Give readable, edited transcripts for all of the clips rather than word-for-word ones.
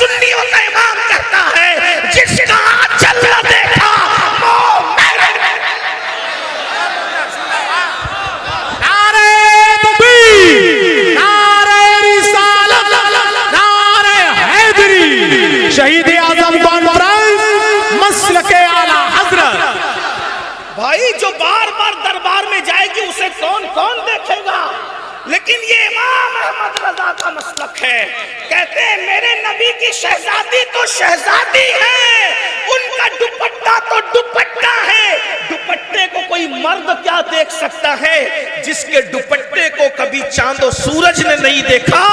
سنیوں کا امام کہتا ہے جس کا آنچل نہ دیکھا وہ مہر نعرہ تکبیر، نعرہ رسالت، نعرہ حیدری، شہید اعظم کانفرنس مسلک اعلی حضرت۔ بھائی جو بار بار دربار میں جائے گی اسے کون کون دیکھے گا؟ لیکن یہ امام احمد رضا کا مسلک ہے، کہتے ہیں میرے نبی کی شہزادی تو شہزادی ہے، ان کا دوپٹہ تو دوپٹہ ہے۔ دوپٹے کو کوئی مرد کیا دیکھ سکتا ہے؟ جس کے دوپٹے کو کبھی چاند و سورج نے نہیں دیکھا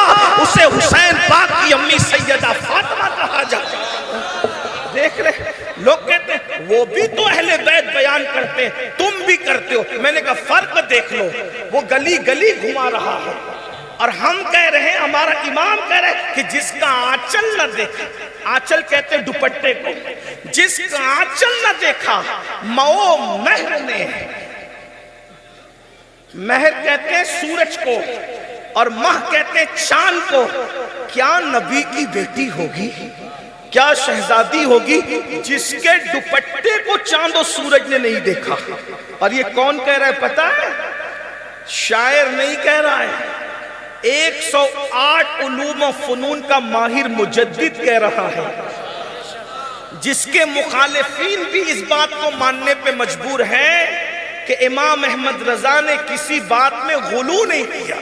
اسے حسین پاک کی امی سیدہ فاطمہ کہا جاتا ہے۔ دیکھ رہے لوگ کہتے ہیں وہ بھی تو اہل بیت بیان کرتے ہیں، تم بھی کرتے ہو۔ میں نے کہا فرق دیکھ لو، وہ گلی گلی گھما رہا ہے اور ہم کہہ رہے ہیں، ہمارا امام کہہ رہے ہیں کہ جس کا آنچل نہ دیکھا، آنچل کہتے ہیں دوپٹے کو، جس کا آنچل نہ دیکھا مئو مہر نے، مہر کہتے ہیں سورج کو اور مہ کہتے ہیں چاند کو، کیا نبی کی بیٹی ہوگی، کیا شہزادی ہوگی جس کے دوپٹے کو چاند و سورج نے نہیں دیکھا؟ اور یہ کون کہہ رہا ہے پتہ ہے؟ شاعر نہیں کہہ رہا ہے، 108 علوم و فنون کا ماہر مجدد کہہ رہا ہے، جس کے مخالفین بھی اس بات کو ماننے پہ مجبور ہیں کہ امام احمد رضا نے کسی بات میں غلو نہیں کیا،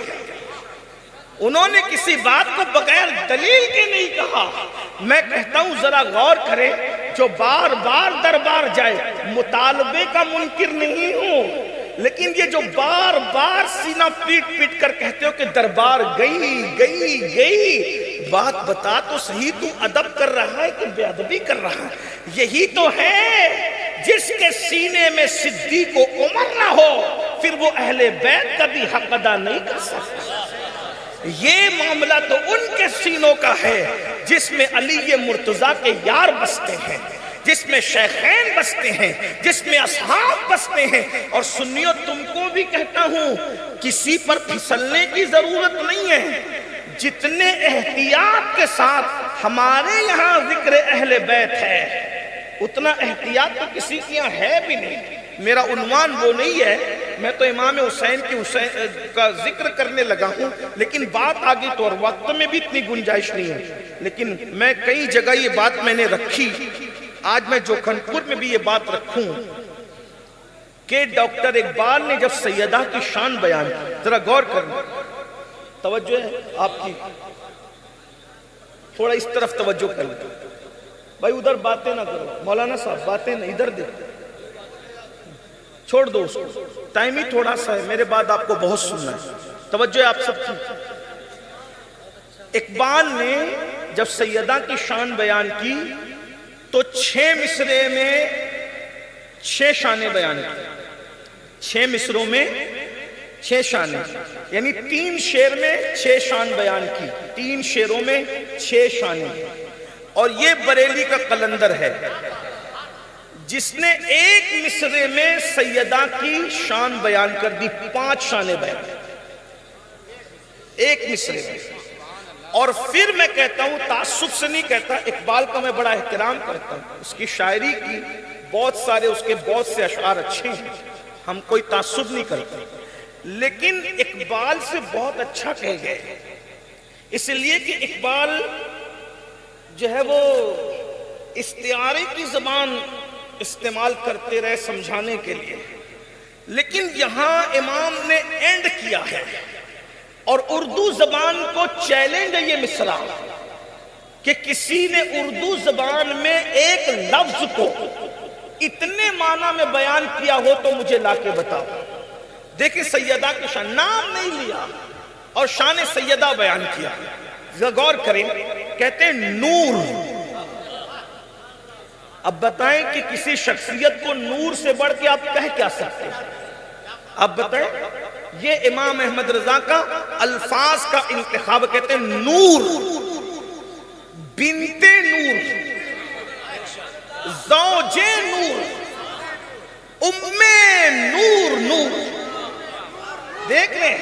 انہوں نے کسی بات کو بغیر دلیل کے نہیں کہا۔ میں کہتا ہوں ذرا غور کرے، جو بار بار دربار جائے، مطالبے کا منکر نہیں ہوں، لیکن یہ جو بار بار سینہ پیٹ پیٹ کر کہتے ہو کہ دربار گئی، بات بتا تو صحیح، تو ادب کر رہا ہے کہ بے ادبی کر رہا ہے؟ یہی تو ہے، جس کے سینے میں صدیق و عمر نہ ہو پھر وہ اہل بیت کا بھی حق ادا نہیں کر سکتا۔ یہ معاملہ تو ان کے سینوں کا ہے جس میں علی مرتضیٰ کے یار بستے ہیں، جس میں شیخین بستے ہیں، جس میں اصحاب بستے ہیں۔ اور سنیو تم کو بھی کہتا ہوں کسی پر پھسلنے کی ضرورت نہیں ہے، جتنے احتیاط کے ساتھ ہمارے یہاں ذکر اہل بیت ہے اتنا احتیاط تو کسی کے یہاں ہے بھی نہیں۔ میرا عنوان وہ نہیں ہے، میں تو امام حسین کا ذکر کرنے لگا ہوں، لیکن بات آگے تو اور وقت میں بھی اتنی گنجائش نہیں ہے، لیکن میں کئی جگہ یہ بات میں نے رکھی، آج میں جوکھن پور میں بھی یہ بات رکھوں کہ ڈاکٹر اقبال نے جب سیدہ کی شان بیان کی، ذرا غور کرنا، توجہ ہے آپ کی، تھوڑا اس طرف توجہ کر لیں بھائی، ادھر باتیں نہ کرو، مولانا صاحب باتیں نہ، ادھر دیکھو، چھوڑ دو اس کو، ٹائم ہی تھوڑا سا ہے، میرے بعد آپ کو بہت سننا ہے، توجہ ہے آپ سب کی۔ اقبال نے جب سیدہ کی شان بیان کی تو 6 مصرے میں 6 شانیں بیان کی، 6 مصروں میں 6 شانیں، یعنی 3 شعر میں 6 شان بیان کی، 3 شعروں میں 6 شانیں۔ اور یہ بریلی کا قلندر ہے جس نے 1 مصرے میں سیدہ کی شان بیان کر دی، 5 شانیں بیان 1 مصرے میں۔ اور پھر میں کہتا ہوں، تعصب سے نہیں کہتا، اقبال کا میں بڑا احترام کرتا ہوں، اس کی شاعری کی بہت سارے، اس کے بہت سے اشعار اچھے ہیں، ہم کوئی تعصب نہیں کرتے، لیکن اقبال سے بہت اچھا کہے گئے، اس لیے کہ اقبال جو ہے وہ استعارے کی زبان استعمال کرتے رہے سمجھانے کے لیے، لیکن یہاں امام نے اینڈ کیا ہے، اور اردو زبان کو چیلنج ہے یہ مصرع کہ کسی نے اردو زبان میں ایک لفظ کو اتنے معنی میں بیان کیا ہو تو مجھے لا کے بتاؤ۔ دیکھیں سیدہ کی شان، نام نہیں لیا اور شان سیدہ بیان کیا، غور کریں، کہتے ہیں نور۔ اب بتائیں کہ کسی شخصیت کو نور سے بڑھ کے آپ کہہ کیا سکتے ہیں؟ اب بتائیں، یہ امام احمد رضا کا الفاظ کا انتخاب، کہتے ہیں نور، بنت نور، زوج نور، ام نور، نور۔ دیکھ لیں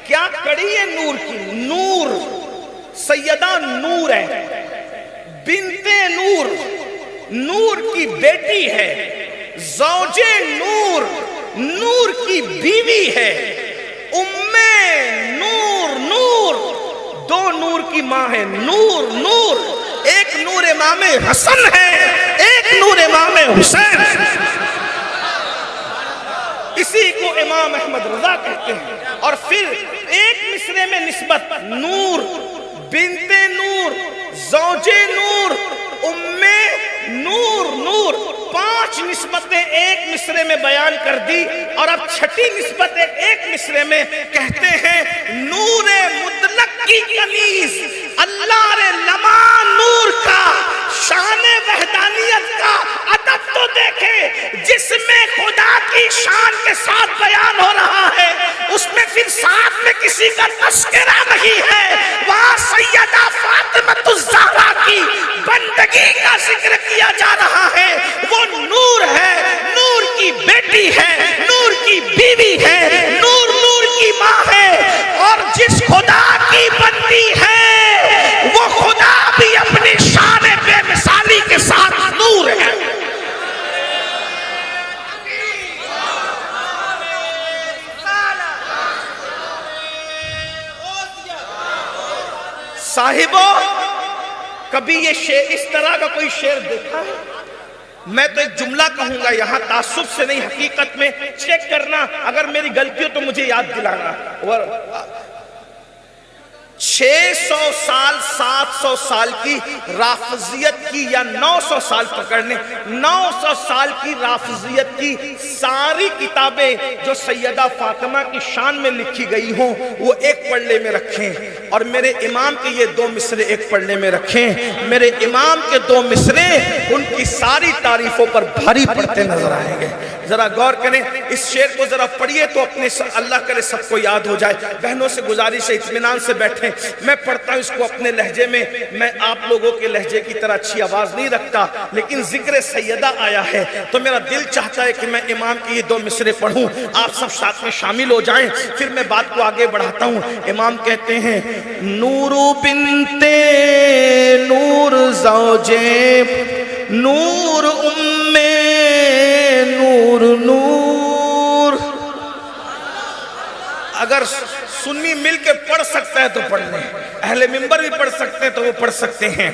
کیا کڑی ہے نور کی، نور، سیدہ نور ہے، بنت نور، نور کی بیٹی ہے، زوجے نور، نور کی بیوی ہے، ام نور، نور دو نور کی ماں ہے، نور نور، ایک نور امام حسن ہے، ایک نور امام حسین ہے، اسی کو امام احمد رضا کہتے ہیں۔ اور پھر ایک مصرے میں نسبت نور، بنت نور، زوجے نور، ام نور، نور، 5 نسبتیں ایک مصرے میں بیان کر دی، اور اب چھٹی نسبت ایک مصرے میں کہتے ہیں نور مطلق کی کنیز، اللہ رے لما نور کا، شان وحدانیت کا ادب تو دیکھیں جس میں خدا کی شان کے ساتھ بیان ہو رہا ہے، اس میں پھر ساتھ میں کسی کا تذکرہ نہیں ہے، وہاں سیدہ فاطمہ الزہرا کی بندگی کا ذکر کیا جا رہا ہے۔ وہ نور ہے، نور کی بیٹی ہے، نور کی بیوی ہے، نور نور کی ماں ہے، اور جس خدا کی بندی ہے وہ خدا بھی اپنی شان بے مثالی کے ساتھ نور ہے۔ صاحبو، کبھی یہ شعر اس طرح کا کوئی شعر دیکھا ہے؟ میں تو ایک جملہ کہوں گا یہاں، تعصب سے نہیں، حقیقت میں چیک کرنا، اگر میری غلطی ہو تو مجھے یاد دلانا۔ 600 سال 700 سال کی رافضیت کی، یا 900 سال پکڑنے، 900 سال کی رافضیت کی ساری کتابیں جو سیدہ فاطمہ کی شان میں لکھی گئی ہوں وہ ایک پلڑے میں رکھیں، اور میرے امام کے یہ 2 مصرے ایک پلڑے میں رکھیں۔ میرے امام کے 2 مصرے ان کی ساری تعریفوں پر بھاری پڑتے نظر آئیں گے۔ ذرا غور کریں، اس شعر کو ذرا پڑھیے تو اپنے اللہ کرے سب کو یاد ہو جائے۔ بہنوں سے گزارش ہے اطمینان سے بیٹھیں، میں پڑھتا ہوں اس کو اپنے لہجے میں، میں آپ لوگوں کے لہجے کی طرح اچھی آواز نہیں رکھتا، لیکن ذکر سیدہ آیا ہے تو میرا دل چاہتا ہے کہ میں امام کی یہ 2 مصرے پڑھوں، آپ سب ساتھ میں شامل ہو جائیں، پھر میں بات کو آگے بڑھاتا ہوں۔ امام کہتے ہیں نور بنت نور زوجے نور ام نور نور۔ اگر سنی مل کے پڑھ سکتا ہے تو پڑھ لیں، اہل منبر بھی پڑھ سکتے ہیں تو وہ پڑھ سکتے ہیں۔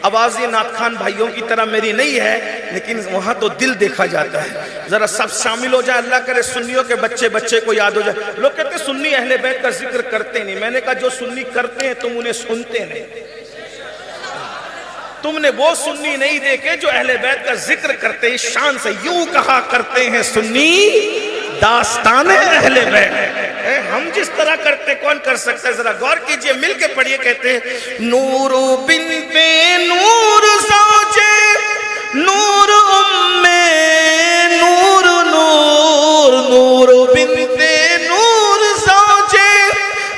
آواز یہ نعت خان بھائیوں کی طرح میری نہیں ہے، لیکن وہاں تو دل دیکھا جاتا ہے۔ ذرا سب شامل ہو جائے، اللہ کرے سنیوں کے بچے بچے کو یاد ہو جائے۔ لوگ کہتے ہیں سنی اہل بیت کا ذکر کرتے نہیں، میں نے کہا جو سنی کرتے ہیں تم انہیں سنتے نہیں، تم نے وہ سنی نہیں دیکھے جو اہل بیت کا ذکر کرتے ہیں شان سے۔ یوں کہا کرتے ہیں سنی داستان اہل بیت، ہم جس طرح کرتے کون کر سکتا ہے؟ ذرا غور کیجئے، مل کے پڑھیے۔ کہتے ہیں نور بنت نور زوجے نور ام نور نور، نور بنت نور زوجے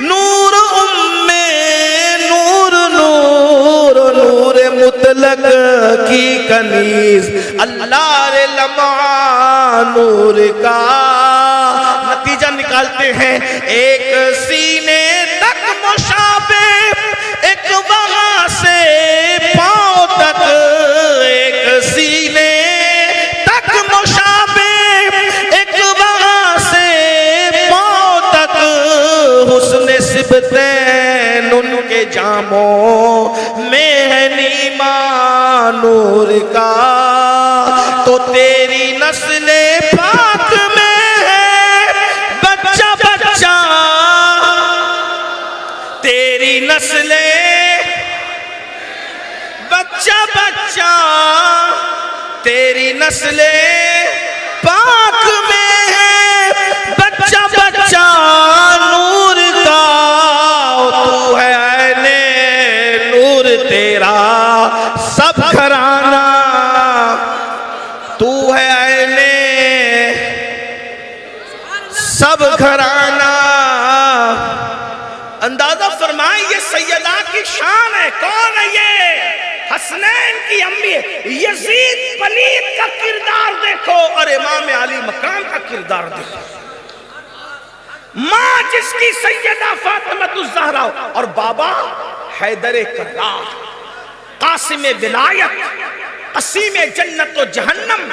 نور ام نور نور، نور مطلق کی کنیز، اللہ رے لمعہ نور کا۔ نتیجہ نکالتے ہیں ایک سینے تک مشابہ، ایک وہاں سے پاؤں تک، ایک سینے تک مشابہ، ایک وہاں سے پاؤں تک، حسن سبتین ان کے جاموں میں ہے نیما نور کا، تو تیری نسل پاک میں تیری نسل بچہ بچہ، تیری نسل پاک میں ہے بچہ بچہ نور کا، تو ہے عین نور تیرا سب گھرانہ، تو ہے عین سب گھرانہ۔ اندازہ فرمائیں یہ سیدہ کی شان ہے۔ کون ہے یہ؟ حسنین کی امی ہے۔ یزید پلید کا کردار دیکھو اور امام علی مقام کا کردار دیکھو۔ ماں جس کی سیدہ فاطمہ الزہرا اور بابا حیدر کرار، قاسم ولایت، قسیم جنت و جہنم،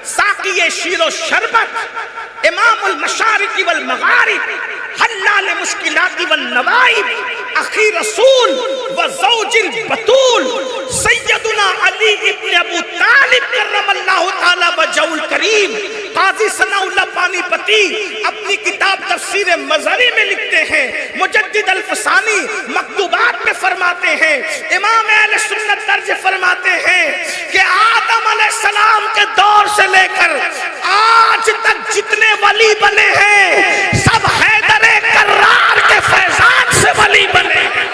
ساقی شیر و شربت، امام المشارق والمغارب، حلال مشکلات والنوائب، اخی رسول و زوج البتول، سیدنا علی ابن ابو طالب کرم اللہ تعالی وجہہ الکریم۔ قاضی ثناء اللہ پانی پتی اپنی کتاب تفسیر مظہری میں لکھتے ہیں، مجدد الفسانی مکتوبات میں فرماتے ہیں، امام اہل سنت درج فرماتے ہیں کہ آدم علیہ السلام کے دور سے لے کر آج تک جتنے ولی بنے ہیں سب حیدر کرار کے فیضان سے ولی بنے ہیں۔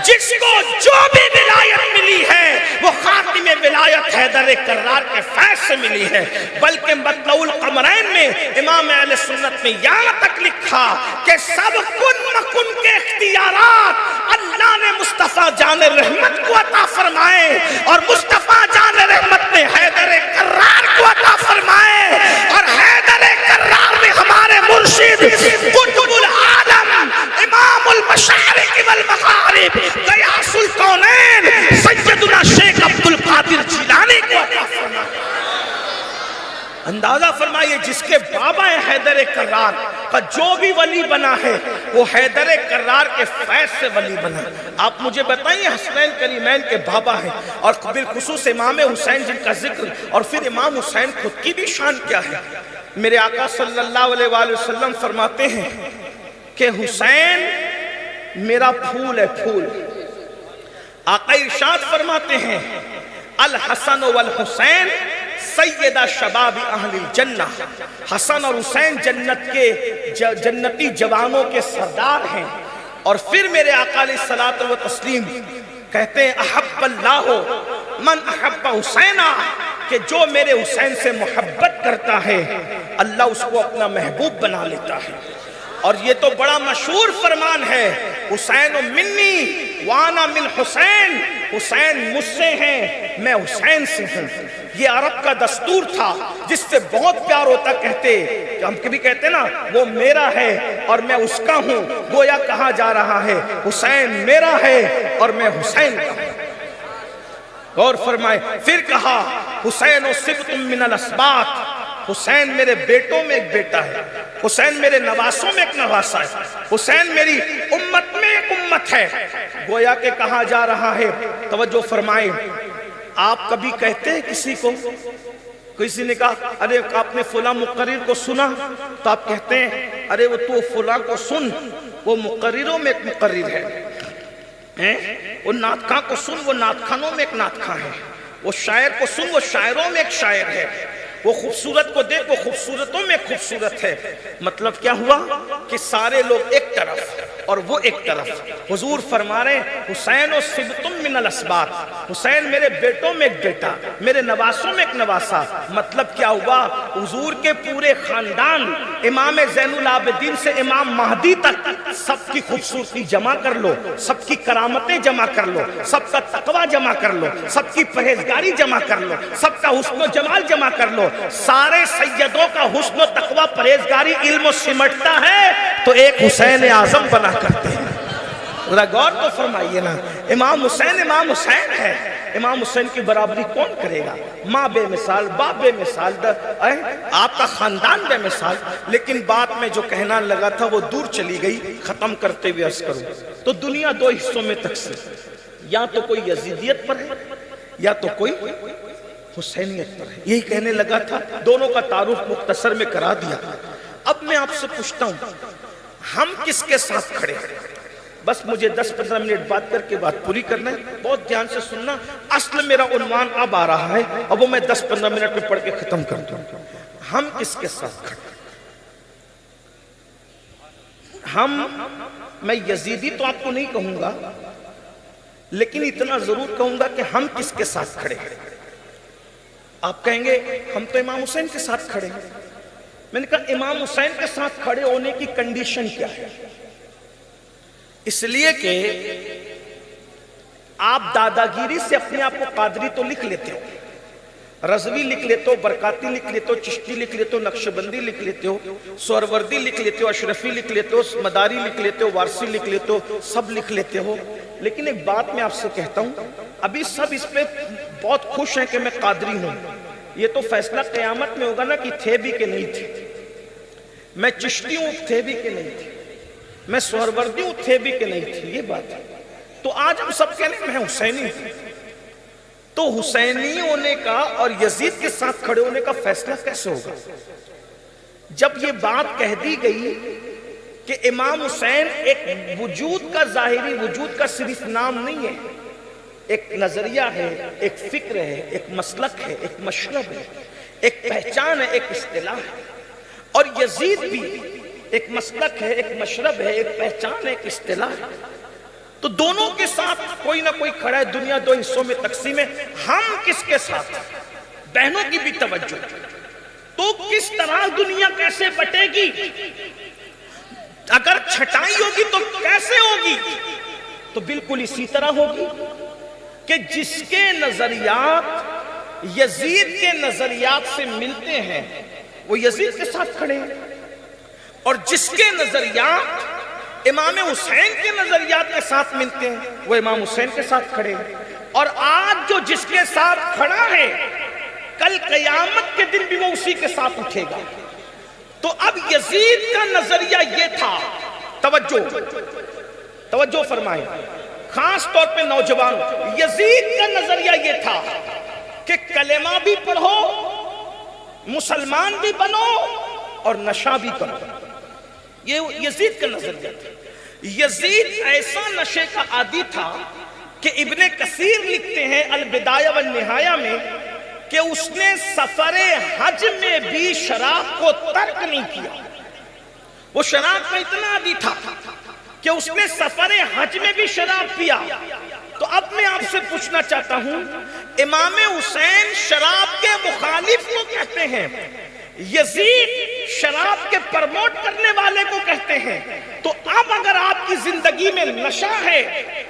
جس کو جو بھی ولایت ملی ہے وہ خاتم ولایت حیدر کرار کے فیض سے ملی ہے۔ بلکہ مطلع القمرین میں امام اہل سنت نے یہاں تک لکھا کہ سب کن مکن کے اختیارات اللہ نے مصطفیٰ جان رحمت کو عطا فرمائے اور مصطفیٰ جان رحمت نے حیدر کرار کو عطا فرمائے، اور حیدر کرار نے ہمارے مرشد قطب العالم امام المشارق والمغارب غیاث الکونین سیدنا شیخ عبد القادر جیلانی کو عطا فرمایا۔ اندازہ فرمائیے جس کے بابا ہے حیدر کرار کا جو بھی ولی بنا ہے وہ حیدر کرار کے فیض سے ولی بنا۔ آپ مجھے بتائیے حسنین کریمین کے بابا ہیں اور بالخصوص امام حسین جن کا ذکر، اور پھر امام حسین خود کی بھی شان کیا ہے۔ میرے آقا صلی اللہ علیہ وآلہ وسلم فرماتے ہیں کہ حسین میرا پھول ہے، پھول۔ آقا ارشاد فرماتے ہیں الحسن والحسین سیدہ شباب اہل الجنہ، حسن اور حسین جنت کے جنتی جوانوں کے سردار ہیں۔ اور پھر میرے آقا علیہ الصلوۃ والتسلیم کہتے ہیں احب اللہ من احب حسینہ، کہ جو میرے حسین سے محبت کرتا ہے اللہ اس کو اپنا محبوب بنا لیتا ہے۔ اور یہ تو بڑا مشہور فرمان ہے، حسین منی وانا من حسین، حسین مجھ سے ہیں میں حسین سے ہوں۔ یہ عرب کا دستور تھا جس سے بہت پیار ہوتا، کہتے کہ ہم کبھی کہتے نا وہ میرا ہے اور میں اس کا ہوں، گویا کہا جا رہا ہے حسین میرا ہے اور میں حسین کا ہوں۔ غور فرمائے، پھر کہا حسین و سبط من الاسباط، حسین میرے بیٹوں میں ایک بیٹا ہے، حسین میرے نواسوں میں ایک نواسا ہے، حسین میری امت میں ایک امت ہے۔ گویا کہ کہا جا رہا ہے، توجہ فرمائے، آپ کبھی کہتے ہیں کسی کو، کسی نے کہا ارے آپ نے فلاں مقرر کو سنا، تو آپ کہتے ہیں ارے وہ تو فلاں کو سن، وہ مقرروں میں ایک مقرر ہے، وہ نعت خاں کو سن، وہ نعت خانوں میں ایک نعت خاں ہے، وہ شاعر کو سن، وہ شاعروں میں ایک شاعر ہے، وہ خوبصورت کو دیکھ، وہ خوبصورتوں میں خوبصورت ہے۔ مطلب کیا ہوا کہ سارے لوگ ایک طرف اور وہ ایک طرف۔ حضور فرما رہے ہیں حسین و سبط من الاسباط، حسین میرے بیٹوں میں ایک بیٹا، میرے نواسوں میں ایک نواسا۔ مطلب کیا ہوا، حضور کے پورے خاندان امام زین العابدین سے امام مہدی تک سب کی خوبصورتی جمع کر لو، سب کی کرامتیں جمع کر لو، سب کا تقوی جمع کر لو، سب کی پرہیزگاری جمع کر لو، سب کا حسن و جمال جمع کر لو۔ سارے سیدوں کا حسن و تقوی پرہیزگاری علم و سمٹتا ہے تو ایک حسین اعظم بنا کرتے ہیں۔ ذرا غور تو فرمائیے نا، امام حسین ہے، امام حسین کی برابری کون کرے گا؟ ماں بے مثال، باپ بے مثال، آپ کا خاندان بے مثال۔ لیکن بات میں جو کہنا لگا تھا وہ دور چلی گئی، ختم کرتے ہوئے عرض کروں تو دنیا دو حصوں میں تقسیم، یا تو کوئی یزیدیت پر ہے یا تو کوئی حسینیت پر ہے۔ یہی کہنے لگا تھا، دونوں کا تعارف مختصر میں کرا دیا۔ اب میں آپ سے پوچھتا ہوں ہم کس کے ساتھ کھڑے ہیں؟ بس مجھے 10-15 منٹ بات کر کے بات پوری کرنا ہے، بہت دھیان سے سننا۔ اصل میرا عنوان اب آ رہا ہے، اب وہ میں 10-15 منٹ میں پڑھ کے ختم کر دوں۔ ہم کس کے ساتھ کھڑے ہیں؟ میں یزیدی تو آپ کو نہیں کہوں گا، لیکن اتنا ضرور کہوں گا کہ ہم کس کے ساتھ کھڑے ہیں۔ آپ کہیں گے ہم تو امام حسین کے ساتھ کھڑے ہیں۔ میں نے کہا امام حسین کے ساتھ کھڑے ہونے کی کنڈیشن کیا ہے؟ اس لیے کہ آپ دادا گیری سے اپنے آپ کو قادری تو لکھ لیتے ہو، رضوی لکھ لیتے ہو، برکاتی لکھ لیتے ہو، چشتی لکھ لیتے ہو، نقشبندی لکھ لیتے ہو، سہروردی لکھ لیتے ہو، اشرفی لکھ لیتے ہو، مداری لکھ لیتے ہو، وارسی لکھ لیتے ہو، سب لکھ لیتے ہو. لیکن ایک بات میں آپ سے کہتا ہوں، ابھی سب اس پہ بہت خوش ہیں کہ میں قادری ہوں. یہ تو فیصلہ قیامت میں ہوگا نا کہ تھے بھی کہ نہیں تھے. میں چشتی ہوں، تھے بھی کہ نہیں تھے. میں سہروردی ہوں، تھے بھی کہ نہیں تھے. یہ بات ہے. تو آج ہم سب کہنے میں حسینی ہوں. تو حسینی ہونے کا اور یزید کے ساتھ کھڑے ہونے کا فیصلہ کیسے ہوگا؟ جب یہ بات کہہ دی گئی کہ امام حسین ایک وجود کا ظاہری وجود کا صرف نام نہیں ہے، ایک نظریہ ہے، ایک فکر ہے، ایک مسلک ہے، ایک مشرب ہے، ایک پہچان ہے، ایک اصطلاح ہے. اور یزید بھی ایک مسلک ہے، ایک مشرب ہے، ایک پہچان ہے، ایک اصطلاح ہے. تو دونوں کے ساتھ کوئی نہ کوئی کھڑا ہے. دنیا دو حصوں میں تقسیم ہے. ہم کس کے ساتھ ہیں؟ بہنوں کی بھی توجہ. تو کس طرح دنیا کیسے بٹے گی؟ اگر چھٹائی ہوگی تو کیسے ہوگی؟ تو بالکل اسی طرح ہوگی کہ جس کے نظریات یزید کے نظریات سے ملتے ہیں وہ یزید کے ساتھ کھڑے ہیں، اور جس کے نظریات امام حسین کے نظریات کے ساتھ ملتے ہیں وہ امام حسین کے ساتھ کھڑے ہیں. اور آج جو جس کے ساتھ کھڑا ہے کل قیامت کے دن بھی وہ اسی کے ساتھ اٹھے گا. تو اب یزید کا نظریہ یہ تھا، توجہ فرمائیں خاص طور پہ نوجوان، یزید کا نظریہ یہ تھا کہ کلمہ بھی پڑھو، مسلمان بھی بنو اور نشہ بھی کرو. یہ یزید کا نظریہ تھا. یزید ایسا نشے کا عادی تھا کہ ابن کثیر لکھتے ہیں البدایہ والنہایہ میں کہ اس نے سفر حج میں بھی شراب کو ترک نہیں کیا. وہ شراب کا اتنا عادی تھا کہ اس نے سفر حج میں بھی شراب پیا. تو اب میں آپ سے پوچھنا چاہتا ہوں، امام حسین شراب کے مخالف کو کہتے ہیں، یزید شراب کے پرموٹ کرنے والے کو کہتے ہیں. تو اب اگر آپ کی زندگی میں نشہ ہے،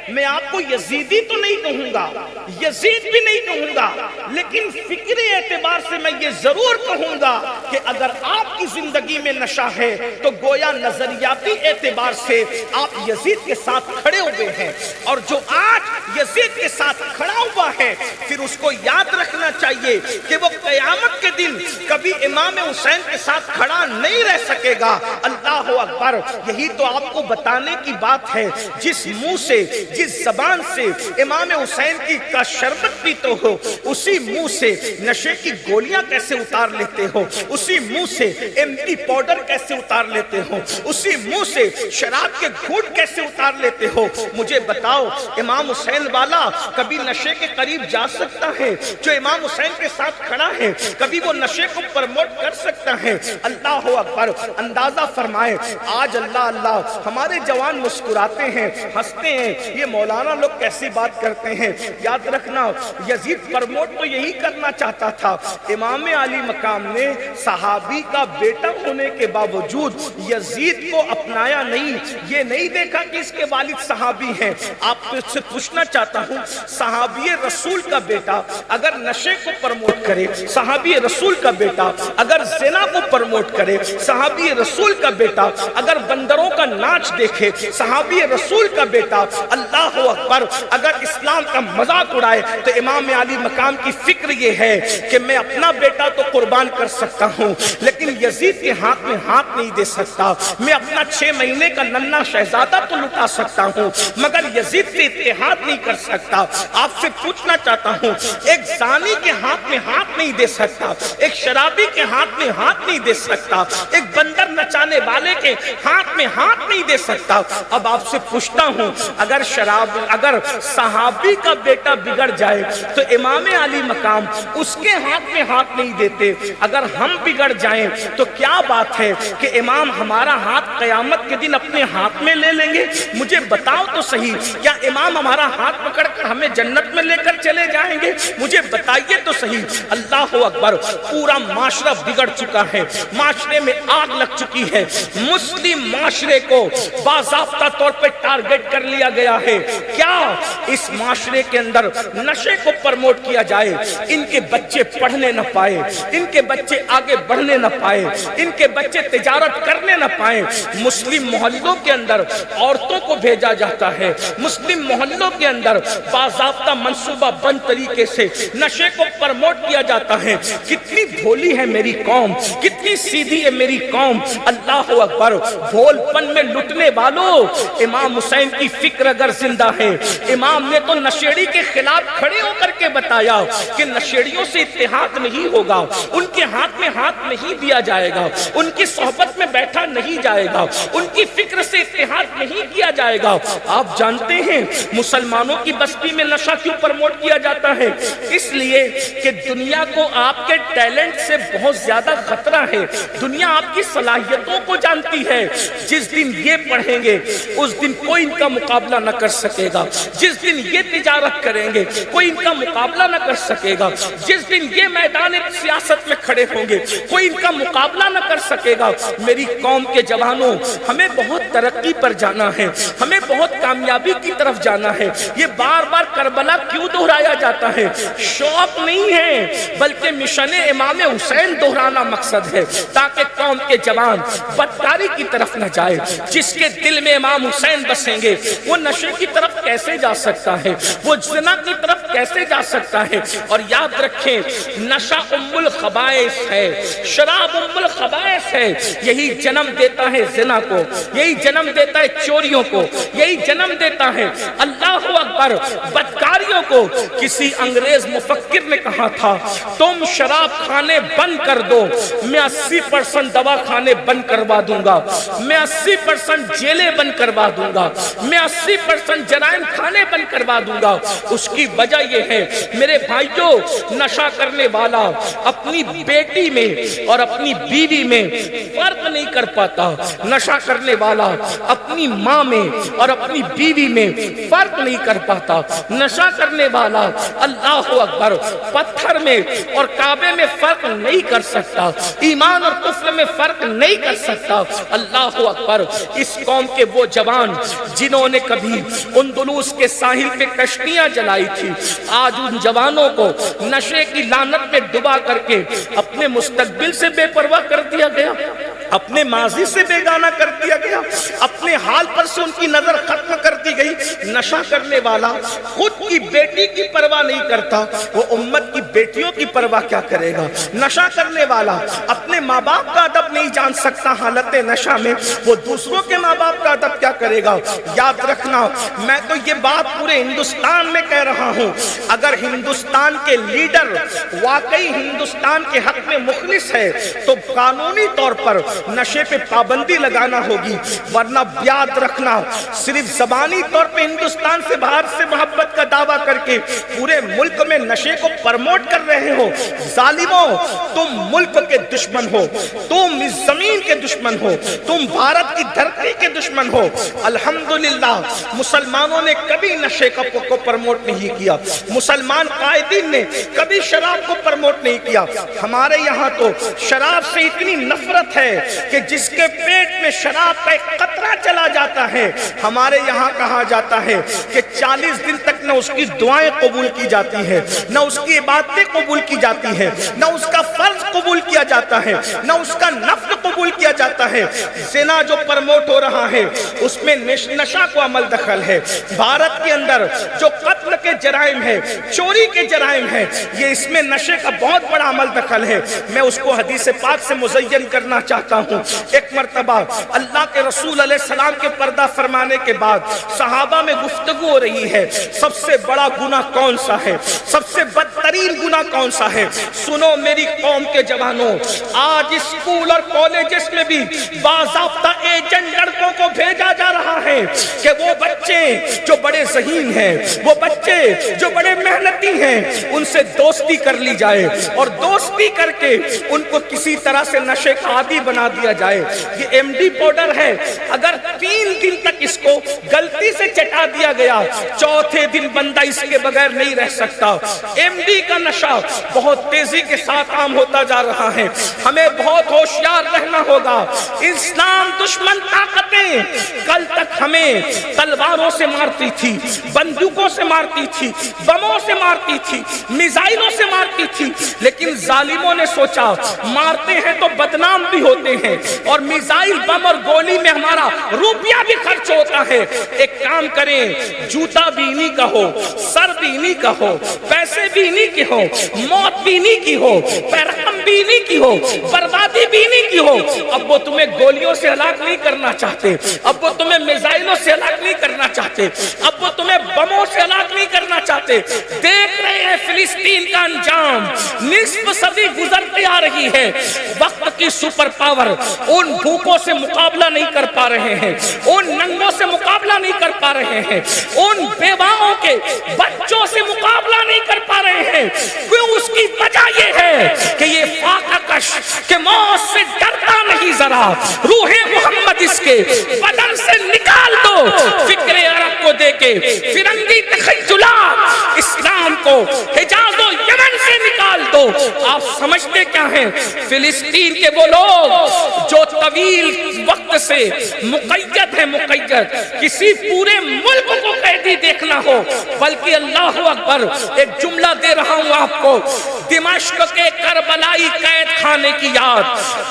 میں آپ کو یزیدی تو نہیں کہوں گا، یزید بھی نہیں کہوں گا، لیکن فکری اعتبار سے میں یہ ضرور کہوں گا کہ اگر آپ کی زندگی میں نشہ ہے تو گویا نظریاتی اعتبار سے آپ یزید کے ساتھ کھڑے ہوئے ہیں. اور جو آج یزید کے ساتھ کھڑا ہوا ہے پھر اس کو یاد رکھنا چاہیے کہ وہ قیامت کے دن کبھی امام حسین کے ساتھ کھڑا نہیں رہ سکے گا. اللہ اکبر. یہی تو آپ کو بتانے کی بات ہے، جس منہ سے جس زبان سے امام حسین کا شربت پیتے ہو اسی منہ سے نشے کی گولیاں کیسے اتار لیتے ہو، اسی منہ سے ایمٹی پاؤڈر کیسے اتار لیتے ہو، اسی منہ سے شراب کے گھونٹ کیسے اتار لیتے ہو. مجھے بتاؤ امام حسین والا کبھی نشے کے قریب جا سکتا ہے؟ جو امام حسین کے ساتھ کھڑا ہے کبھی وہ نشے کو پرموٹ کر سکتا ہے؟ اللہ اکبر. اندازہ فرمائے آج اللہ ہمارے جوان مسکراتے ہیں، ہنستے ہیں، یہ مولانا لوگ کیسی بات کرتے ہیں. یاد رکھنا یزید پرموٹ تو یہی کرنا چاہتا تھا. امام علی مقام نے صحابی کا بیٹا ہونے کے باوجود یزید کو اپنایا نہیں. یہ نہیں دیکھا کہ اس کے والد صحابی ہیں. آپ سے پوچھنا چاہتا ہوں، صحابی رسول کا بیٹا اگر نشے کو پرموٹ کرے، صحابی رسول کا بیٹا اگر زنا کو پرموٹ کرے، صحابی رسول کا بیٹا اگر بندروں کا ناچ دیکھے، صحابی رسول کا بیٹا اللہ اکبر اگر اسلام کا مذاق اڑائے، تو امام علی مقام کی فکر یہ ہے کہ میں اپنا بیٹا تو قربان کر سکتا ہوں لیکن یزید کے ہاتھ میں ہاتھ نہیں دے سکتا. میں اپنا 6 مہینے کا ننھا شہزادہ تو لٹا سکتا ہوں مگر یزید سے اتحاد نہیں کر سکتا. آپ سے پوچھنا چاہتا ہوں، ایک زانی کے ہاتھ میں ہاتھ نہیں دے سکتا، ایک شرابی کے ہاتھ میں ہاتھ نہیں دے سکتا، ایک بندر نچانے والے کے ہاتھ میں ہاتھ نہیں دے سکتا. اب آپ سے پوچھتا ہوں، اگر صحابی کا بیٹا بگڑ جائے تو امام علی مقام اس کے ہاتھ میں ہاتھ نہیں دیتے. اگر ہم بگڑ جائیں تو کیا بات ہے کہ امام ہمارا ہاتھ قیامت کے دن اپنے ہاتھ میں لے لیں گے؟ مجھے بتاؤ تو صحیح، کیا امام ہمارا ہاتھ پکڑ کر ہمیں ہمیں جنت میں لے کر چلے جائیں گے؟ مجھے بتائیے تو صحیح۔ اللہ اکبر، پورا معاشرہ بگڑ چکا ہے، معاشرے میں آگ لگ چکی ہے، مسلم معاشرے کو باضابطہ طور پہ ٹارگٹ کر لیا گیا ہے۔ کیا اس معاشرے کے اندر نشے کو پرموٹ کیا جائے، ان کے بچے پڑھنے نہ پائے، ان کے بچے آگے بڑھنے نہ پائے، ان کے بچے تجارت کرنے نہ پائے۔ مسلم محلوں کے اندر عورتوں کو بھیجا جاتا ہے، مسلم محلوں کے اندر باضابطہ منصوبہ بند طریقے سے نشے کو پرموٹ کیا جاتا ہے۔ کتنی بھولی ہے میری قوم، کتنی سیدھی ہے میری قوم۔ اللہ اکبر، بھول پن میں لٹنے والوں، امام حسین کی فکر اگر زندہ ہے، امام نے تو نشیڑی کے خلاف کھڑے ہو کر کے بتایا کہ نشیڑیوں سے اتحاد نہیں ہوگا، ان کے ہاتھ میں ہاتھ نہیں دیا جائے گا، ان کی صحبت میں بیٹھا نہیں جائے گا، ان کی فکر سے اتحاد نہیں کیا جائے گا۔ آپ جانتے ہیں مسلمانوں کی بستی میں نشہ کیوں پرموٹ کیا جاتا ہے؟ اس لیے کہ دنیا کو آپ کے ٹیلنٹ سے بہت زیادہ خطرہ ہے، دنیا آپ کی صلاحیتوں کو جانتی ہے۔ جس دن یہ پڑھیں گے اس دن کوئی ان کا مقابلہ نہ کر سکے گا، جس دن یہ تجارت کریں گے کوئی ان کا مقابلہ نہ کر سکے گا، جس دن یہ میدان سیاست میں کھڑے ہوں گے کوئی ان کا مقابلہ نہ کر سکے گا۔ میری قوم کے جوانوں، ہمیں بہت ترقی پر جانا ہے، ہمیں بہت کامیابی کی طرف جانا ہے۔ یہ بار بار کربلا کیوں دہرایا جاتا ہے؟ شوق نہیں ہے، بلکہ مشن امام حسین دہرانا مقصد ہے، تاکہ قوم کے جوان بدکاری کی طرف نہ جائے۔ جس کے دل میں امام حسین بسیں گے وہ نشے کی طرف کیسے جا سکتا ہے، وہ زنا کی طرف کیسے جا سکتا ہے؟ اور یاد رکھیں، نشہ ام الخبائث ہے، شراب ام الخبائث ہے۔ یہی جنم دیتا ہے زنا کو، یہی جنم دیتا ہے چوریوں کو، یہی جنم دیتا ہے اللہ اکبر بدکاریوں کو۔ کسی انگریز مفکر نے کہا تھا، تم شراب خانے بند کر دو، میں 80% دوا خانے بند کروا دوں گا، میں 80% جیلیں بند کروا دوں گا، میں 80% جرائم خانے بند کروا دوں گا۔ اس کی وجہ یہ ہے میرے بھائیوں، نشہ کرنے والا اپنی بیٹی میں اور اپنی بیوی میں فرق نہیں کر پاتا، نشہ کرنے والا اپنی ماں میں اور اپنی بیوی میں فرق نہیں کر پاتا، نشہ کرنے والا اللہ اکبر پتھر میں اور کعبے میں فرق نہیں کر سکتا، ایمان اور کفر میں فرق نہیں کر سکتا۔ اللہ اکبر، اس قوم کے وہ جوان جنہوں نے کبھی اندلس کے ساحل پہ کشتیاں جلائی تھی، آج ان جوانوں کو نشے کی لعنت میں ڈبا کر کے اپنے مستقبل سے بے پرواہ کر دیا گیا، اپنے ماضی سے بیگانہ کر دیا گیا، اپنے حال پر سے ان کی نظر ختم کر دی گئی۔ نشہ کرنے والا خود کی بیٹی کی پرواہ نہیں کرتا، وہ امت کی بیٹیوں کی پرواہ کیا کرے گا؟ نشہ کرنے والا اپنے ماں باپ کا ادب نہیں جان سکتا حالت نشہ میں، وہ دوسروں کے ماں باپ کا ادب کیا کرے گا؟ یاد رکھنا، میں تو یہ بات پورے ہندوستان میں کہہ رہا ہوں، اگر ہندوستان کے لیڈر واقعی ہندوستان کے حق میں مخلص ہے تو قانونی طور پر نشے پہ پابندی لگانا ہوگی، ورنہ یاد رکھنا صرف زبانی طور پہ ہندوستان سے باہر سے محبت کا دعویٰ کر کے پورے ملک میں نشے کو پرموٹ کر رہے ہو۔ ظالموں، تم ملک کے دشمن ہو، تم اس زمین کے دشمن ہو، تم بھارت کی دھرتی کے دشمن ہو۔ الحمدللہ مسلمانوں نے کبھی نشے کو پرموٹ نہیں کیا، مسلمان قائدین نے کبھی شراب کو پرموٹ نہیں کیا۔ ہمارے یہاں تو شراب سے اتنی نفرت ہے کہ جس کے پیٹ میں شراب کا ایک قطرہ چلا جاتا ہے، ہمارے یہاں کہا جاتا ہے کہ 40 دن تک نہ اس کی دعائیں قبول کی جاتی ہے، نہ اس کی عبادتیں قبول کی جاتی ہے، نہ اس کا فرض قبول کیا جاتا ہے، نہ اس کا نفل قبول کیا جاتا ہے۔ زنا جو پرموٹ ہو رہا ہے اس میں نشہ کو عمل دخل ہے۔ بھارت کے اندر جو قتل کے جرائم ہے، چوری کے جرائم ہے، یہ اس میں نشے کا بہت بڑا عمل دخل ہے۔ میں اس کو حدیث پاک سے مزین کرنا چاہتا ہوں۔ ایک مرتبہ اللہ کے رسول علیہ السلام کے پردہ فرمانے کے بعد صحابہ میں گفتگو ہو رہی ہے، سب سے بڑا گناہ کون سا ہے، سب سے بدترین گناہ کون سا ہے؟ سنو میری قوم کے جوانوں، آج اسکول اور کالج کالجز میں بھی باضابطہ ایجنٹ لڑکوں کو بھیجا جا رہا ہے کہ وہ بچے جو بڑے ذہین ہیں، وہ بچے جو بڑے محنتی ہیں، ان سے دوستی کر لی جائے اور دوستی کر کے ان کو کسی طرح سے نشے کا عادی بنا دیا جائے۔ یہ ایم ڈی پاؤڈر ہے، اگر 3 دن تک اس کو غلطی سے چٹا دیا گیا، چوتھے دن بندہ اس کے بغیر نہیں رہ سکتا۔ ایم ڈی کا نشہ بہت تیزی کے ساتھ عام ہوتا جا رہا ہے، ہمیں بہت ہوشیار رہنا ہوگا۔ اسلام دشمن طاقتیں کل تک ہمیں تلواروں سے مارتی تھی، بندوقوں سے مارتی تھی، بموں سے مارتی تھی، میزائلوں سے مارتی تھی، لیکن ظالموں نے سوچا مارتے ہیں تو بدنام بھی ہوتے ہیں اور میزائل بم اور گولی میں ہمارا روپیہ بھی خرچ ہوتا ہے، ایک کام کریں، جوتا بھی انہی کا ہو، سر بھی انہی کا ہو، پیسے بھی انہی کے ہو، موت بھی انہی کی ہو، پیغام بھی انہی کی ہو، بربادی بھی انہی کی ہو۔ اب وہ تمہیں گولیوں سے ہلاک نہیں کرنا چاہتے، اب وہ تمہیں میزائلوں سے ہلاک نہیں کرنا چاہتے، اب وہ تمہیں بموں سے ہلاک نہیں کرنا چاہتے۔ دیکھ رہے ہیں فلسطین کا انجام، نصف صدی گزرتی آ رہی ہے، وقت کی سپر پاور ان بھوکوں سے مقابلہ نہیں کر پا رہے ہیں، ان ننگوں سے مقابلہ نہیں کر پا رہے ہیں، ان بیواؤں کے بچوں سے مقابلہ نہیں کر پا رہے ہیں۔ کیوں؟ اس کی وجہ یہ ہے کہ یہ فاقہ کش کہ موت سے ڈرتا نہیں، ذرا روح محمد اس کے بدن سے نکال دو، فکر عرب کو دے کے فرنگی تخیلات اسلام کو حجاز و یمن سے نکال دو۔ آپ سمجھتے کیا ہیں؟ فلسطین کے وہ لوگ جو طویل وقت سے مقید ہے، مقید کسی پورے ملک کو قیدی دیکھنا ہو، بلکہ اللہ اکبر ایک جملہ دے رہا ہوں آپ کو، دمشق کے کربلائی قید خانے کی یاد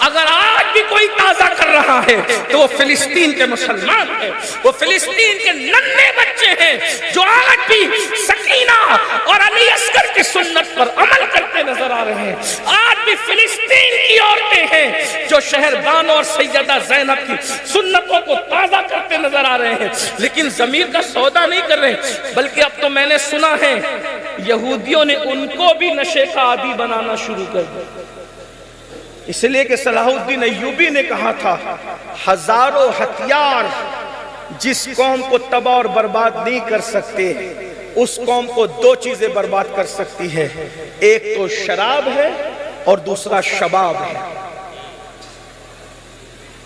اگر آج بھی کوئی تازہ کر رہا ہے تو وہ فلسطین کے مسلمان ہیں، وہ فلسطین کے ننھے بچے ہیں جو آج بھی سکینہ اور علی اصغر کی سنت پر عمل کرتے نظر آ رہے ہیں۔ آج بھی فلسطین کی عورتیں ہیں جو شہر بانو اور سیدہ زینب کی سنتوں کو تازہ کرتے نظر آ رہے ہیں، لیکن ضمیر کا سودا نہیں کر رہے، بلکہ اب تو میں نے سنا ہے یہودیوں نے ان کو بھی نشے کا عادی بنانا شروع کر دیا۔ اس لیے کہ صلاح الدین ایوبی نے کہا تھا، ہزاروں ہتھیار جس قوم کو تباہ اور برباد نہیں کر سکتے، اس قوم کو 2 چیزیں برباد کر سکتی ہے، ایک تو شراب ہے اور دوسرا شباب ہے۔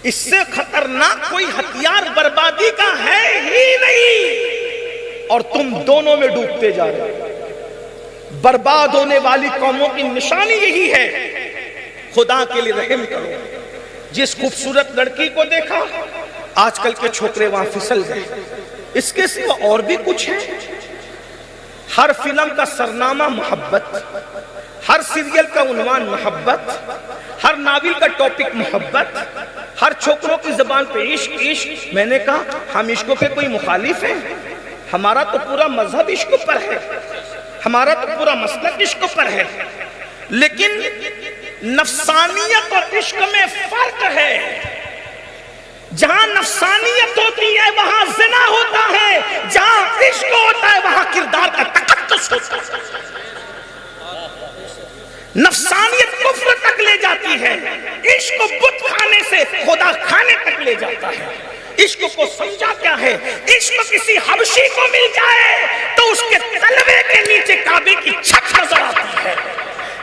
اس سے خطرناک کوئی ہتھیار بربادی کا ہے ہی نہیں، اور تم دونوں میں ڈوبتے جا رہے ہو۔ برباد ہونے والی قوموں کی نشانی یہی ہے۔ خدا کے لیے رحم کرو، جس خوبصورت لڑکی کو دیکھا آج کل کے چھوکرے وہاں پھسل گئے، اس کے سوا اور بھی کچھ ہے؟ ہر فلم کا سرنامہ محبت، ہر سیریل کا عنوان محبت، ہر ناول کا ٹاپک محبت، ہر چھوکروں کی زبان پہ عشق عشق۔ میں نے کہا ہم عشق کے کوئی مخالف ہیں؟ ہمارا تو پورا مذہب عشق پر ہے، ہمارا تو پورا مسلک عشق پر ہے، لیکن نفسانیت اور عشق میں فرق ہے۔ جہاں نفسانیت ہوتی ہے وہاں زنا ہوتا ہے، جہاں عشق ہوتا ہے وہاں کردار کا تقدس ہوتا ہے۔ نفسانیت کفر تک لے جاتی ہے، عشق بت کھانے سے خدا کھانے تک لے جاتا ہے۔ عشق کو سمجھا کیا ہے؟ عشق کسی حبشی کو مل جائے تو اس کے تلوے کے نیچے کعبے کی چھت نظر آتی ہے۔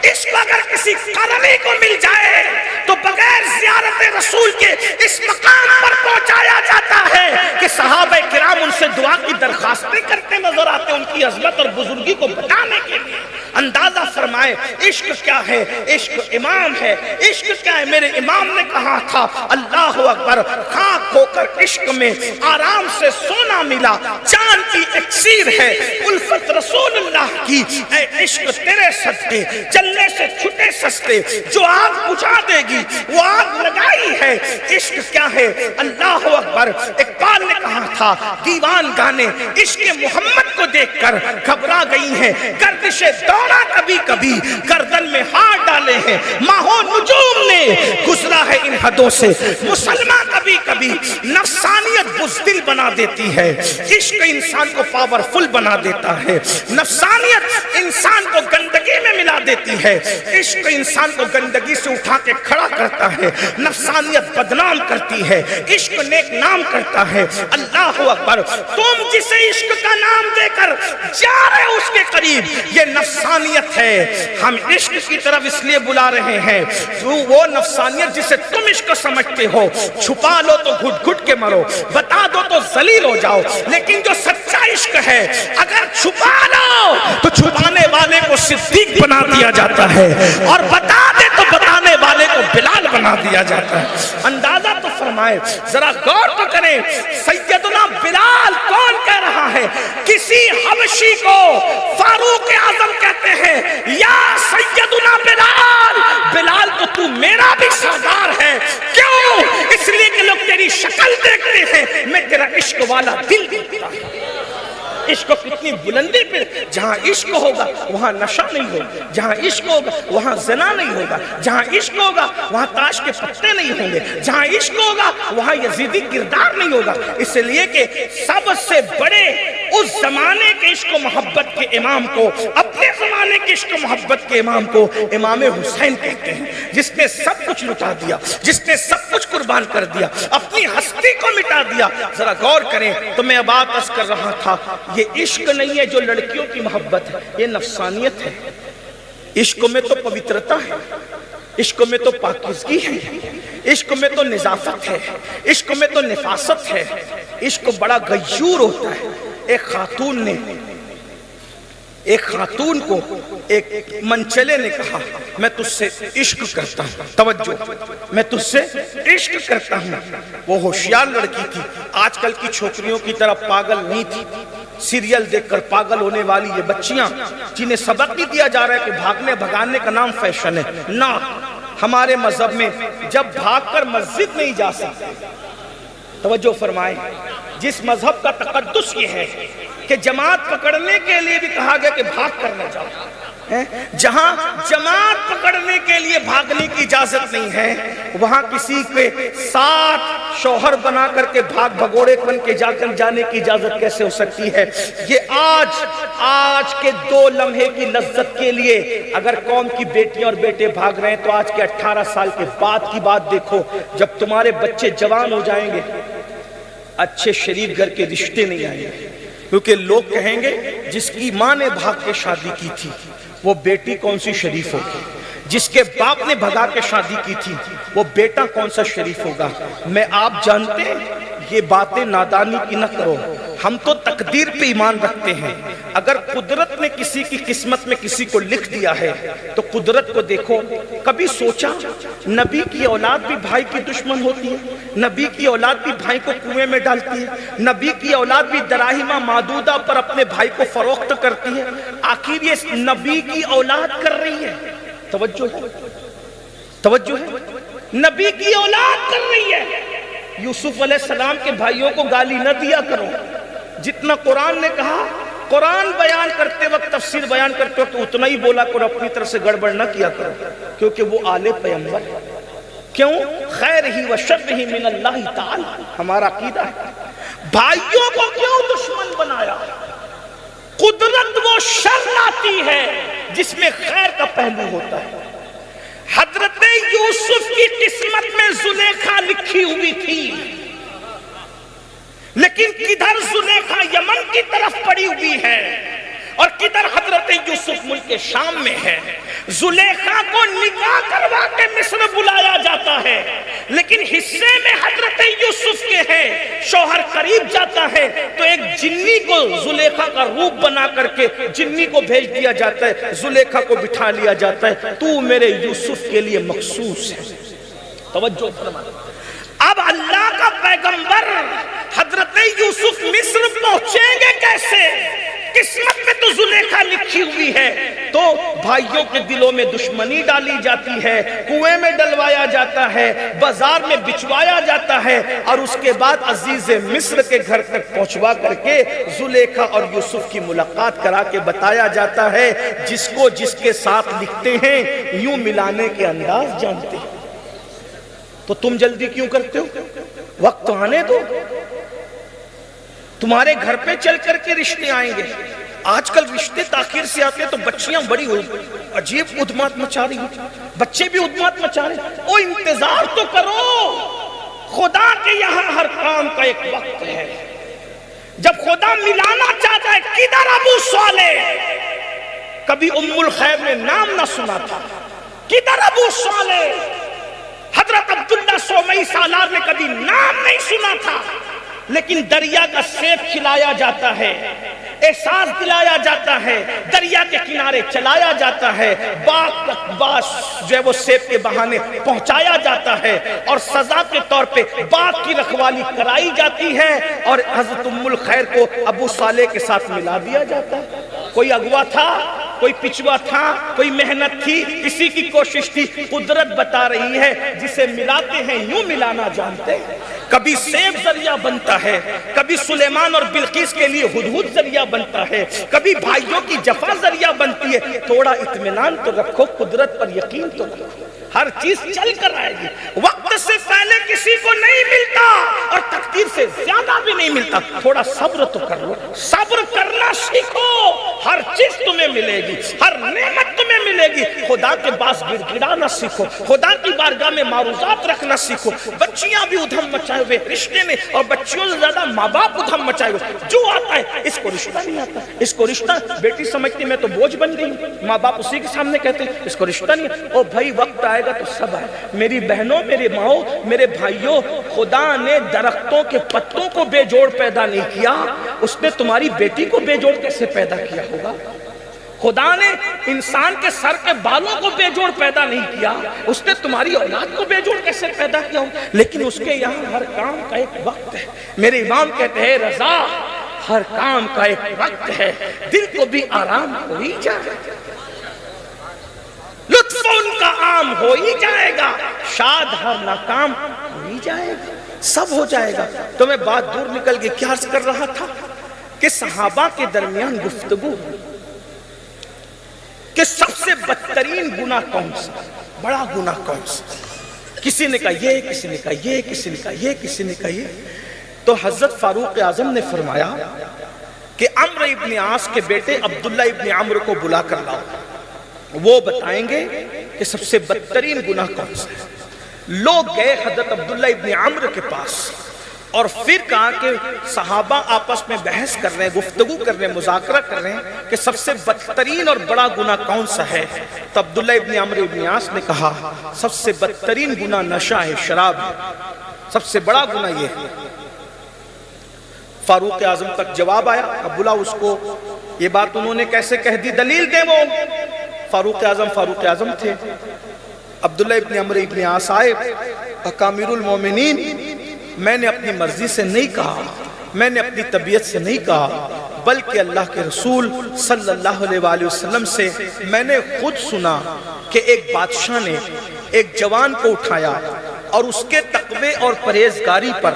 عشق اگر کسی قرمی کو مل جائے تو بغیر زیارت رسول کے اس مقام پر پہنچایا جاتا ہے کہ صحابہ کرام ان سے دعا کی درخواستیں کرتے نظر آتے ان کی عظمت اور بزرگی کو بتانے کے لیے۔ اندازہ فرمائے عشق کیا ہے؟ عشق امام ہے۔ عشق کیا ہے؟ میرے امام نے کہا تھا، اللہ اکبر، خاک ہو کر عشق میں آرام سے سونا ملا، چاند کی اکسیر ہے الفت رسول اللہ کی، اے عشق تیرے صدقے چلنے سے چھٹے سستے، جو آگ بجھا دے گی وہ آگ لگائی ہے۔ عشق کیا ہے؟ اللہ اکبر، اقبال نے کہا تھا، دیوان گانے عشق محمد کو دیکھ کر گھبرا گئی ہیں، گردش دورہ کبھی کبھی گردن میں ہاتھ ڈالے ہیں، ماہو نجوم نے گزرا ہے ان حدوں سے، مسلمان کبھی کبھی نفسانیت بزدل بنا دیتی ہے، عشق انسان کو پاورفل بنا دیتا ہے، نفسانیت انسان کو گندگی میں ملا دیتی ہے. عشق انسان کو گندگی سے اٹھا کے کھڑا کرتا ہے, نفسانیت بدنام کرتی ہے, عشق نیک نام کرتا ہے. اللہ اکبر. تم جسے عشق کا نام دے کر جا رہے اس کے قریب, یہ نفسانیت ہے. ہم عشق کی طرف اس لیے بلا رہے ہیں, وہ نفسانیت جسے تم عشق سمجھتے ہو, چھپا لو تو گھٹ گھٹ کے مرو, بتا دو تو ذلیل ہو جاؤ. لیکن جو سچا عشق ہے, اگر چھپا لو تو چھپانے والے کو صدیق بنا دیا جاتا ہے, اور بتا دے تو بتانے والے کو بلال بنا دیا جاتا ہے. اندازہ تو فرمائے, ذرا غور تو کریں, سیدنا بلال کون کہہ رہا ہے؟ کسی حبشی کو فاروق اعظم کہتے ہیں, یا سیدنا بلال, بلال تو میرا بھی سردار ہے. کیوں؟ اس لیے کہ لوگ تیری شکل دیکھتے ہیں, میں تیرا عشق والا دل دیکھتا ہوں. عشق کو کتنی بلندی پہ, جہاں عشق ہوگا وہاں نشہ نہیں ہوگا, جہاں عشق ہوگا وہاں زنا نہیں ہوگا, جہاں عشق ہوگا وہاں تاش کے پتے نہیں ہوں گے, جہاں عشق ہوگا وہاں یزیدی کردار نہیں ہوگا. اس لیے کہ سب سے بڑے اس زمانے کے عشق و محبت کے امام کو, اپنے زمانے کے عشق و محبت کے امام کو امام حسین کہتے ہیں, جس نے سب کچھ لٹا دیا, جس نے سب کچھ قربان کر دیا, اپنی ہستی کو مٹا دیا. ذرا غور کریں تو میں بات عرض کر رہا تھا, یہ عشق نہیں ہے جو لڑکیوں کی محبت ہے, یہ نفسانیت ہے. عشق میں تو پوترتا ہے, عشق میں تو پاکیزگی ہے, عشق میں تو نظافت ہے, عشق میں تو نفاست ہے. عشق بڑا غیور ہوتا ہے. ایک خاتون کو ایک منچلے نے کہا, میں تجھ سے عشق کرتا ہوں. توجہ, میں تجھ سے عشق کرتا ہوں. وہ ہوشیار لڑکی تھی, آج کل کی چھوکریوں کی طرح پاگل نہیں تھی. سیریل دیکھ کر پاگل ہونے والی یہ بچیاں, جنہیں سبق نہیں دیا جا رہا ہے کہ بھاگنے بھگانے کا نام فیشن ہے. نہ, ہمارے مذہب میں جب بھاگ کر مسجد نہیں جا سکتے, توجہ فرمائیں, جس مذہب کا تقدس یہ ہے کہ جماعت پکڑنے کے لیے بھی کہا گیا کہ بھاگ کر نہ جاؤ, جہاں جماعت پکڑنے کے لیے بھاگنے کی اجازت نہیں ہے, وہاں کسی کے ساتھ شوہر بنا کر کے بھاگ بھگوڑے بن کے جا کر جانے کی اجازت کیسے ہو سکتی ہے؟ یہ آج کے 2 لمحے کی لذت کے لیے اگر قوم کی بیٹیاں اور بیٹے بھاگ رہے ہیں, تو آج کے 18 سال کے بعد کی بات دیکھو, جب تمہارے بچے جوان ہو جائیں گے, اچھے شریف گھر کے رشتے نہیں آئیں گے, کیونکہ لوگ کہیں گے جس کی ماں نے بھاگ کے شادی کی تھی وہ بیٹی کون سی شریف ہوگی, جس کے باپ نے بھگا کے شادی کی تھی وہ بیٹا کون سا شریف ہوگا. میں آپ جانتے ہیں یہ باتیں نادانی کی نہ کرو, ہم تو تقدیر پہ ایمان رکھتے ہیں. اگر قدرت نے کسی کی قسمت میں کسی کو لکھ دیا ہے تو قدرت کو دیکھو. کبھی سوچا نبی کی اولاد بھی بھائی کی دشمن ہوتی ہے, نبی کی اولاد بھی بھائی کو کنویں میں ڈالتی ہے, نبی کی اولاد بھی دراہیمہ معدودہ پر اپنے بھائی کو فروخت کرتی ہے. آخر یہ نبی کی اولاد کر رہی ہے. توجہ ہے, نبی کی اولاد کر رہی ہے. یوسف علیہ السلام کے بھائیوں کو گالی نہ دیا کرو, جتنا قرآن نے کہا قرآن بیان کرتے وقت, تفسیر بیان کرتے وقت اتنا ہی بولا کرو, اپنی طرف سے گڑبڑ نہ کیا کرو, کیونکہ وہ آل پیغمبر ہے. کیوں؟ خیر ہی و شر ہی من اللہ تعالی, ہمارا عقیدہ ہے. بھائیوں کو کیوں دشمن بنایا؟ قدرت وہ شر لاتی ہے جس میں خیر کا پہلو ہوتا ہے. حضرت یوسف کی قسمت میں زلیخا لکھی ہوئی تھی, لیکن کدھر زلیخا یمن کی طرف پڑی ہوئی ہے اور کدھر حضرت یوسف ملک شام میں ہے. زلیخا کو نکاح کروا کے مصر بلایا جاتا ہے, لیکن حصے میں حضرت یوسف کے ہیں. شوہر قریب جاتا ہے تو ایک جنی کو زلیخا کا روپ بنا کر کے جنی کو بھیج دیا جاتا ہے, زلیخا کو بٹھا لیا جاتا ہے, تو میرے یوسف کے لیے مخصوص ہے. توجہ فرمائیں. اب اللہ کا پیغمبر حضرت یوسف مصر پہنچیں گے کیسے؟ قسمت میں تو زلیخا لکھی ہوئی ہے. تو بھائیوں کے دلوں میں دشمنی ڈالی جاتی ہے, کنویں میں ڈلوایا جاتا ہے, بازار میں بچوایا جاتا ہے, اور اس کے بعد عزیز مصر کے گھر تک پہنچوا کر کے زلیخا اور یوسف کی ملاقات کرا کے بتایا جاتا ہے, جس کو جس کے ساتھ لکھتے ہیں یوں ملانے کے انداز جانتے ہیں. تو تم جلدی کیوں کرتے ہو؟ وقت آنے دو, تمہارے گھر پہ چل کر کے رشتے آئیں گے. آج کل رشتے تاخیر سے آتے ہیں تو بچیاں بڑی ہوئی عجیب ادمات مچا رہی ہے، بچے بھی ادمات مچا رہے ہیں۔ او انتظار تو کرو، خدا کے یہاں ہر کام کا ایک وقت ہے۔ جب خدا ملانا چاہتا ہے، کدھر ابو صالح؟ کبھی ام الخیر نے نام نہ سنا تھا، کدھر ابو صالح؟ حضرت عبداللہ سومئی سالار نے کبھی نام نہیں سنا تھا، لیکن دریا کا سیب کھلایا جاتا ہے، احساس دلایا جاتا ہے، دریا کے کنارے چلایا جاتا ہے، باغ تک باش جو ہے وہ سیب کے بہانے پہنچایا جاتا ہے، اور سزا کے طور پہ باغ کی رکھوالی کرائی جاتی ہے، اور حضرت ام الخیر کو ابو صالح کے ساتھ ملا دیا جاتا ہے۔ کوئی اغوا تھا، کوئی پچوا تھا، کوئی محنت تھی، کسی کی کوشش تھی، قدرت بتا رہی ہے جسے ملاتے ہیں یوں ملانا جانتے ہیں۔ کبھی سیب ذریعہ بنتا ہے، کبھی سلیمان اور بلقیس کے لیے ہدہد ذریعہ بنتا ہے، کبھی بھائیوں کی جفا ذریعہ بنتی ہے۔ تھوڑا اطمینان تو رکھو، قدرت پر یقین تو رکھو، ہر چیز چل کر آئے گی۔ وقت سے پہلے کسی کو نہیں ملتا اور تقدیر سے زیادہ بھی نہیں ملتا۔ تھوڑا صبر تو کر لو، صبر کرنا سیکھو، ہر چیز تمہیں ملے گی، ہر نعمت تمہیں ملے گی۔ خدا کے پاس گڑ گڑانا سیکھو، خدا کی بارگاہ میں معروضات رکھنا سیکھو۔ بچیاں بھی ادھم مچائے ہوئے رشتے میں، اور بچیوں سے زیادہ ماں باپ ادھم مچائے ہوئے۔ جو آتا ہے اس کو رشتہ نہیں آتا، اس کو رشتہ بیٹی سمجھتی میں تو بوجھ بن گئی ہوں، ماں باپ اسی کے سامنے کہتے ہیں اس کو رشتہ نہیں ہے۔ او بھائی وقت آئے گا تو سب آئے۔ میری بہنوں، میرے ماؤں، میرے بھائیوں، خدا نے درختوں کے پتوں کو بے جوڑ پیدا نہیں کیا، اس نے تمہاری بیٹی کو بے جوڑ کیسے پیدا کیا ہوگا؟ خدا نے انسان کے سر کے بالوں کو بے جوڑ پیدا نہیں کیا، اس نے تمہاری اولاد کو بے جوڑ کیسے پیدا کیا ہوگا؟ لیکن اس کے یہاں ہر کام کا ایک وقت ہے۔ میرے امام کہتے ہیں رضا، ہر کام کا ایک وقت ہے، دل کو بھی آرام ہو ہی جائے گا، لطف ان کا عام ہو ہی جائے گا، شاد ہر ناکام ہو ہی جائے گا، سب ہو جائے گا۔ تو میں بات دور نکل گئی، کیا عرض کر رہا تھا کہ صحابہ کے درمیان گفتگو کہ سب سے بدترین گناہ کون سا، بڑا گناہ کون سا؟ کسی نے کہا یہ، کسی نے کہا یہ، کسی نے کہا یہ، کسی نے کہا یہ۔ تو حضرت فاروق اعظم نے فرمایا کہ عمرو ابن عاص کے بیٹے عبداللہ ابن عمرو کو بلا کر لاؤ، وہ بتائیں گے کہ سب سے بدترین گناہ کون سا ہے۔ لوگ گئے حضرت عبداللہ ابن عمرو کے پاس، اور پھر کہا کہ صحابہ آپس میں بحث کر رہے ہیں، گفتگو کر رہے ہیں، مذاکرہ کر رہے ہیں کہ سب سے بدترین اور بڑا گناہ کون سا ہے۔ تو عبداللہ ابن عمرو ابن عاص نے کہا سب سے بدترین گناہ نشہ ہے، شراب ہے، سب سے بڑا گناہ یہ ہے۔ فاروق اعظم تک جواب آیا، اب بلا اس کو، یہ بات انہوں نے کیسے کہہ دی، دلیل دیں۔ وہ فاروق اعظم تھے۔ عبداللہ ابن عمرو ابن عاص آئے، امیر المومنین، میں نے اپنی مرضی سے نہیں کہا، میں نے اپنی طبیعت سے نہیں کہا، بلکہ اللہ کے رسول صلی اللہ علیہ وآلہ وسلم سے میں نے خود سنا کہ ایک بادشاہ نے ایک جوان کو اٹھایا اور اس کے تقوی اور پرہیزگاری پر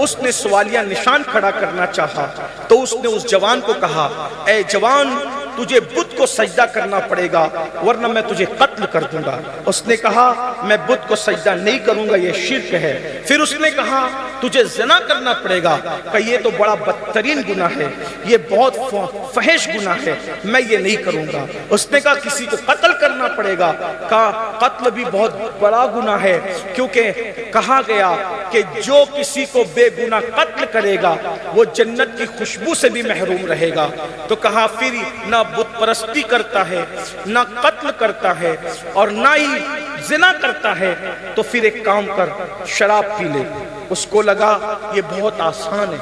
اس نے سوالیہ نشان کھڑا کرنا چاہا، تو اس نے اس جوان کو کہا اے جوان، تجھے بت کو سجدہ کرنا پڑے گا ورنہ میں تجھے قتل کر دوں گا۔ اس نے کہا میں بت کو سجدہ نہیں کروں گا، یہ شرک ہے۔ پھر اس نے کہا تجھے زنا کرنا پڑے گا، کہ یہ تو بڑا بدترین گناہ ہے، یہ بہت فحش گناہ ہے، میں یہ نہیں کروں گا۔ اس نے کہا کسی کو قتل کرنا پڑے گا، کہا قتل بھی بہت بڑا گناہ ہے، کیونکہ کہا گیا کہ جو کسی کو بے گناہ قتل کرے گا وہ جنت کی خوشبو سے بھی محروم رہے گا۔ تو کہا پھر نہ بت پرستی کرتا ہے، نہ قتل کرتا ہے، اور نہ ہی زنا کرتا ہے، تو پھر ایک کام کر، شراب پی لے۔ اس کو لگا یہ بہت آسان ہے،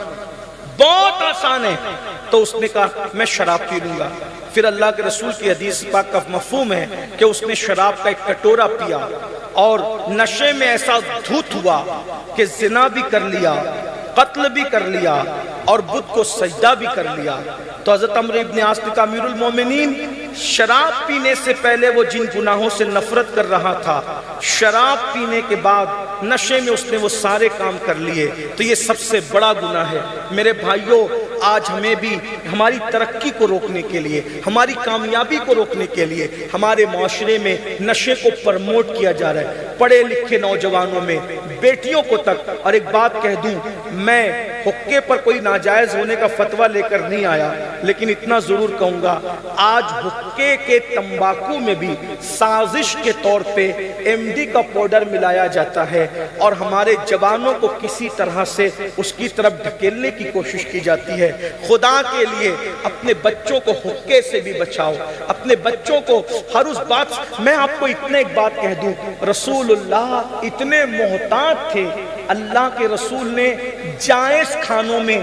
بہت آسان ہے، تو اس نے کہا میں شراب پی لوں گا۔ پھر اللہ کے رسول کی حدیث پاک کا مفہوم ہے کہ اس نے شراب کا ایک کٹورا پیا اور نشے میں ایسا دھوت ہوا کہ زنا بھی کر لیا، قتل بھی کر لیا اور بت کو سجدہ بھی کر لیا۔ تو حضرت عمرو ابن عاص نے کہا امیر المومنین، شراب پینے سے پہلے وہ جن گناہوں سے نفرت کر رہا تھا، شراب پینے کے بعد نشے میں اس نے وہ سارے کام کر لیے، تو یہ سب سے بڑا گناہ ہے۔ میرے بھائیوں، آج ہمیں بھی ہماری ترقی کو روکنے کے لیے، ہماری کامیابی کو روکنے کے لیے ہمارے معاشرے میں نشے کو پرموٹ کیا جا رہا ہے، پڑھے لکھے نوجوانوں میں، بیٹیوں کو تک۔ اور ایک بات کہہ دوں، میں حقے پر کوئی ناجائز ہونے کا فتویٰ لے کر نہیں آیا، لیکن اتنا ضرور کہوں گا آج حقے کے تمباکو میں بھی سازش کے طور پہ MD کا پاؤڈر ملایا جاتا ہے اور ہمارے جوانوں کو کسی طرح سے اس کی طرف دھکیلنے کی کوشش کی جاتی ہے۔ خدا کے لیے اپنے بچوں کو حقے سے بھی بچاؤ، اپنے بچوں کو ہر اس بات۔ میں آپ کو اتنے ایک بات کہہ دوں، رسول اللہ اتنے محتاط تھے، اللہ کے رسول نے جائز کھانوں میں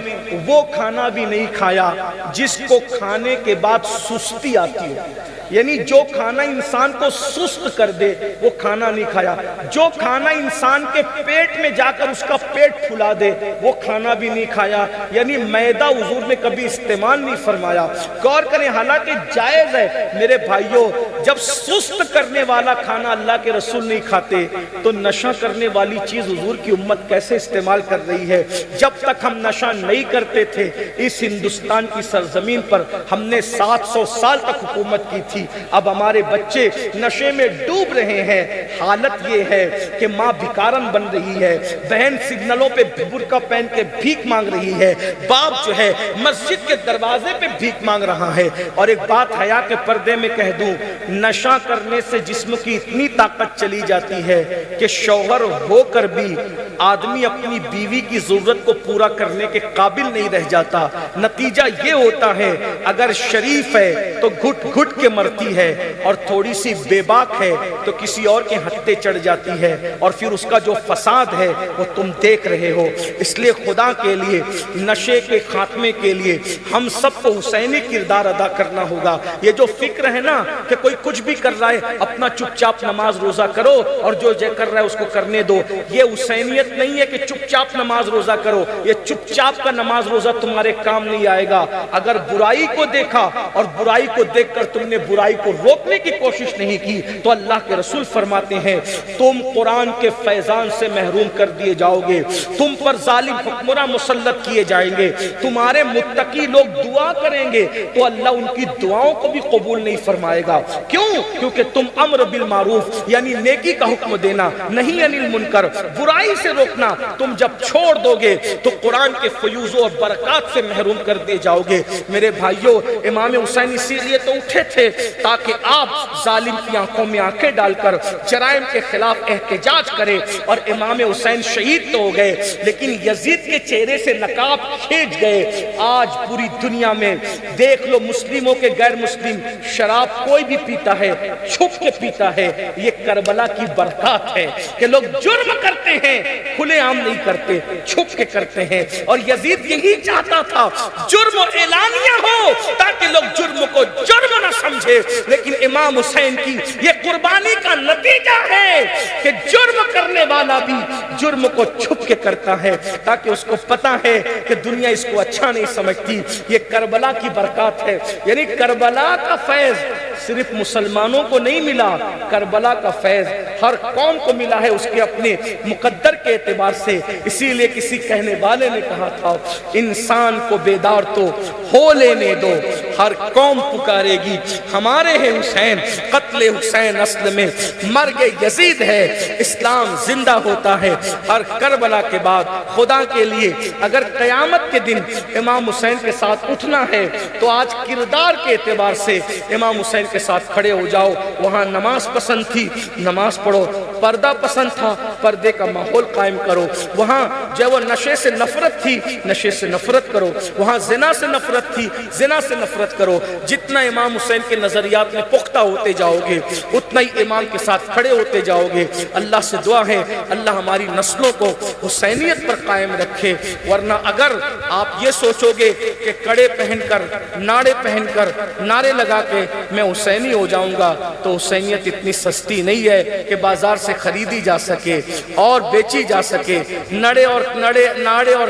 وہ کھانا بھی نہیں کھایا جس کو کھانے کے بعد سستی آتی ہو، یعنی جو کھانا انسان کو سست کر دے وہ کھانا نہیں کھایا، جو کھانا انسان کے پیٹ میں جا کر اس کا پیٹ پھلا دے وہ کھانا بھی نہیں کھایا، یعنی میدا حضور نے کبھی استعمال نہیں فرمایا۔ غور کریں، حالانکہ جائز ہے میرے بھائیوں، جب سست کرنے والا کھانا اللہ کے رسول نہیں کھاتے تو نشہ کرنے والی چیز حضور کی امت کیسے استعمال کر رہی ہے؟ جب تک ہم نشہ نہیں کرتے تھے اس ہندوستان کی سرزمین پر ہم نے 700 سال تک حکومت کی تھی، اب ہمارے بچے نشے میں ڈوب رہے ہیں۔ حالت یہ ہے کہ ماں بھکارن بن رہی ہے، بہن سگنلوں پہ برقع پہن کے بھیک مانگ رہی ہے، باپ جو ہے مسجد کے دروازے پہ بھیک مانگ رہا ہے۔ اور ایک بات حیا کے پردے میں کہہ دوں، نشہ کرنے سے جسم کی اتنی طاقت چلی جاتی ہے کہ شوہر ہو کر بھی آدمی اپنی بیوی کی ضرورت کو پورا کرنے کے قابل نہیں رہ جاتا۔ نتیجہ یہ ہوتا ہے اگر شریف ہے تو گھٹ گھٹ کے مرتی ہے، اور تھوڑی سی بے باک ہے تو کسی اور کے ہتھے چڑھ جاتی ہے، اور پھر اس کا جو فساد ہے وہ تم دیکھ رہے ہو۔ اس لیے خدا کے لیے نشے کے خاتمے کے لیے ہم سب کو حسینی کردار ادا کرنا ہوگا۔ یہ جو فکر ہے نا کہ کوئی کچھ بھی کر رہا ہے اپنا چپ چاپ نماز روزہ کرو اور جو کر رہا ہے اس کو کرنے دو، یہ حسینیت نہیں ہے کہ چپ چاپ نماز روزہ کرو۔ یہ چپ چاپ کا نماز روزہ تمہارے کام نہیں آئے گا۔ اگر برائی کو دیکھا اور برائی کو دیکھ کر تم نے برائی کو روکنے کی کوشش نہیں کی تو اللہ کے رسول فرماتے ہیں تم قرآن کے فیضان سے محروم کر دیے جاؤ گے، تم پر ظالم حکمراں مسلط کیے جائیں گے، تمہارے متقی لوگ دعا کریں گے تو اللہ ان کی دعاؤں کو بھی قبول نہیں فرمائے گا۔ کیوں؟ کیونکہ تم امر بالمعروف یعنی نیکی کا حکم دینا، نہیں انل المنکر، برائی سے روکنا تم جب چھوڑ دو گے تو قرآن کے فیوزوں اور برکات سے محروم کر دے جاؤ گے۔ میرے بھائیوں، امام حسین اسی لیے تو اٹھے تھے تاکہ آپ ظالم کی آنکھوں میں آنکھیں ڈال کر جرائم کے خلاف احتجاج کریں، اور امام حسین شہید تو ہو گئے لیکن یزید کے چہرے سے نقاب کھینچ گئے۔ آج پوری دنیا میں دیکھ لو، مسلموں کے غیر مسلم شراب کوئی بھی پیتا ہے، چھپ کے پیتا ہے۔ یہ کربلا کی برکات ہے کہ لوگ جرم کرتے ہیں کھلے عام نہیں کرتے، چھپ کے کرتے ہیں، اور یزید یہی چاہتا تھا جرم اعلانیہ ہو تاکہ لوگ جرم کو جرم نہ سمجھے، لیکن امام حسین کی یہ قربانی کا نتیجہ ہے کہ جرم کرنے والا بھی جرم کو چھپ کے کرتا ہے تاکہ اس کو پتا ہے کہ دنیا اس کو اچھا نہیں سمجھتی۔ یہ کربلا کی برکات ہے، یعنی کربلا کا فیض صرف مسلمانوں کو نہیں ملا، کربلا کا فیض ہر قوم کو ملا ہے اس کے اپنے مقدر کے اعتبار سے۔ اسی لیے کسی کہنے والے نے کہا تھا انسان کو بیدار تو ہو لینے دو، ہر قوم پکارے گی ہمارے ہیں حسین، قتل حسین اصل میں مرگ یزید ہے، اسلام زندہ ہوتا ہے ہر کربلا کے بعد۔ خدا کے لیے اگر قیامت کے دن امام حسین کے ساتھ اٹھنا ہے تو آج کردار کے اعتبار سے امام حسین کے ساتھ کھڑے ہو جاؤ۔ وہاں نماز پسند تھی، نماز پڑھو، پردہ پسند تھا، پردے کا ماحول قائم کرو۔ وہاں جو وہ نشے سے نفرت تھی، نشے سے نفرت کرو۔ وہاں زنا سے نفرت تھی، زنا سے نفرت کرو۔ جتنا امام حسین کے نظریات میں پختہ ہوتے جاؤ گے اتنا ہی امام کے ساتھ کھڑے ہوتے جاؤ گے۔ اللہ سے دعا ہے اللہ ہماری نسلوں کو حسینیت پر قائم رکھے، ورنہ اگر آپ یہ سوچو گے کہ کڑے پہن کر، ناڑے پہن کر، نعرے لگا کے میں حسینی ہو جاؤں گا تو حسینیت اتنی سستی نہیں ہے کہ بازار سے خریدی جا سکے اور بیچی جا سکے۔ ناڑے اور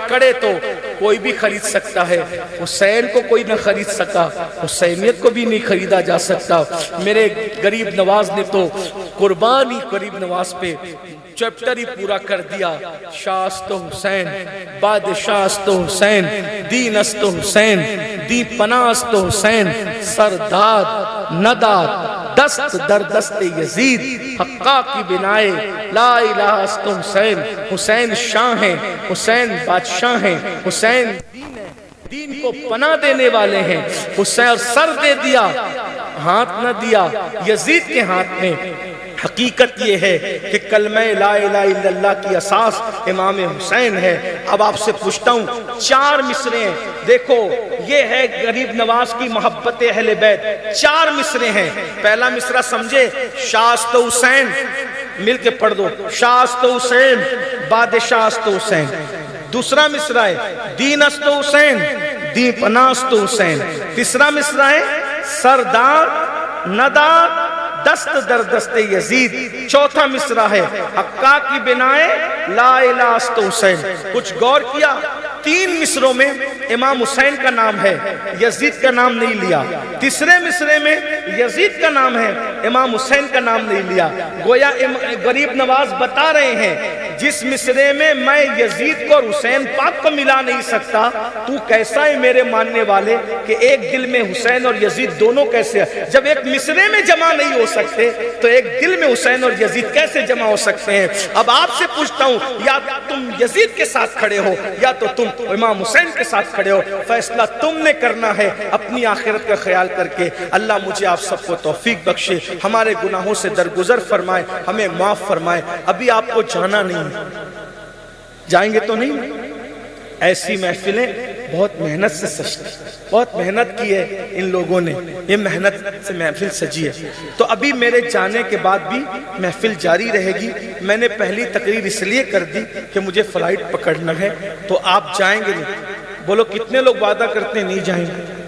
کڑے تو کوئی بھی خرید سکتا ہے، حسین کو کوئی نہ خرید سکا، حسینیت کو بھی نہیں خریدا جا سکتا۔ میرے غریب نواز نے تو قربانی غریب نواز پہ چیپٹر ہی پورا کر دیا۔ شاہ است حسین، بادشاہ است حسین، دین است حسین، دی پناہ است حسین، سرداد نداد دست در دست یزید حقا کی بنائے لا الہ است حسین حسین شاہ ہیں حسین بادشاہ ہیں حسین دین کو پناہ دینے والے ہیں حسین اور سر دے دیا ہاتھ نہ دیا یزید کے ہاتھ میں حقیقت یہ ہے کہ کلمہ لا الہ الا اللہ کی اساس امام حسین ہے اب آپ سے پوچھتا ہوں 4 مصرے ہیں دیکھو یہ ہے غریب نواز کی محبت اہل بیت 4 مصرے ہیں پہلا مصرع سمجھے شاست حسین مل کے پڑھ دو شاست حسین بادشاہ است حسین دوسرا مصرع ہے دین است حسین دین پناہ است حسین تیسرا مصرع ہے سردار ندار دست در دست یزید چوتھا مصرع ہے حقا کی بنائے لا الہ است حسین کچھ غور کیا 3 مصروں میں امام حسین کا نام ہے یزید کا نام نہیں لیا تیسرے مصرے میں یزید کا نام ہے امام حسین کا نام نہیں لیا گویا غریب نواز بتا رہے ہیں جس مصرے میں میں یزید کو اور حسین پاک کو ملا نہیں سکتا تو کیسا ہے میرے ماننے والے کہ ایک دل میں حسین اور یزید دونوں کیسے ہیں جب ایک مصرے میں جمع نہیں ہو سکتے تو ایک دل میں حسین اور یزید کیسے جمع ہو سکتے ہیں اب آپ سے پوچھتا ہوں یا تم یزید کے ساتھ کھڑے ہو یا تو تم امام حسین کے ساتھ کھڑے ہو فیصلہ تم نے کرنا ہے اپنی آخرت کا خیال کر کے اللہ مجھے آپ سب کو توفیق بخشے ہمارے گناہوں سے درگزر فرمائے ہمیں معاف فرمائے ابھی آپ کو جانا نہیں جائیں گے تو نہیں ایسی محفلیں بہت محنت سے سجتی بہت محنت کی ہے ان لوگوں نے یہ محنت سے محفل سجی ہے تو ابھی میرے جانے کے بعد بھی محفل جاری رہے گی میں نے پہلی تقریر اس لیے کر دی کہ مجھے فلائٹ پکڑنا ہے تو آپ جائیں گے نہیں بولو کتنے لوگ وعدہ کرتے ہیں نہیں جائیں گے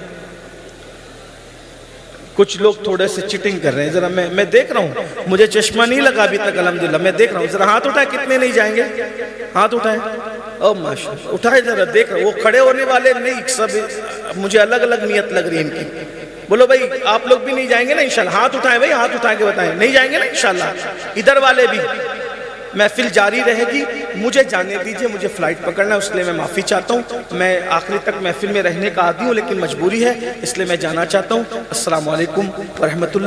کچھ لوگ تھوڑے سے چیٹنگ کر رہے ہیں ذرا میں دیکھ رہا ہوں مجھے چشمہ نہیں لگا ابھی تک الحمدللہ میں دیکھ رہا ہوں ذرا ہاتھ اٹھائے کتنے نہیں جائیں گے ہاتھ اٹھائے او ماشاءاللہ اٹھائے ذرا دیکھ رہا ہوں وہ کھڑے ہونے والے نہیں سب مجھے الگ الگ نیت لگ رہی ہے ان کی بولو بھائی آپ لوگ بھی نہیں جائیں گے نا انشاءاللہ ہاتھ اٹھائیں بھائی ہاتھ اٹھا کے بتائیں نہیں جائیں گے نا انشاءاللہ ادھر والے بھی محفل جاری رہے گی مجھے جانے دیجئے مجھے فلائٹ پکڑنا ہے اس لیے میں معافی چاہتا ہوں میں آخری تک محفل میں رہنے کا عادی ہوں لیکن مجبوری ہے اس لیے میں جانا چاہتا ہوں السلام علیکم ورحمۃ اللہ